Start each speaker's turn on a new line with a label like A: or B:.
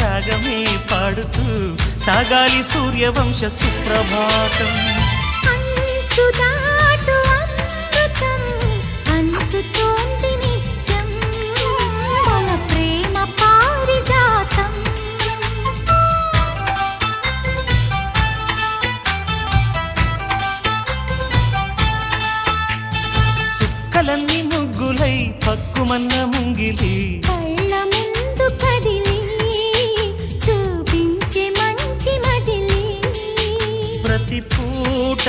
A: రాగమే పాడుతూ సాగాలి సూర్యవంశ సుప్రభాతం.
B: అంచుదాటు అమృతం అంచుతోంది నిత్యం మన ప్రేమ పారిజాతం.
A: చుక్కలన్నీ ముగ్గులై పక్కుమన్న ముంగిలి
B: కళ్ళ ముందు కదిలి చూపించే మంచి మజిలీ
A: ప్రతి పూట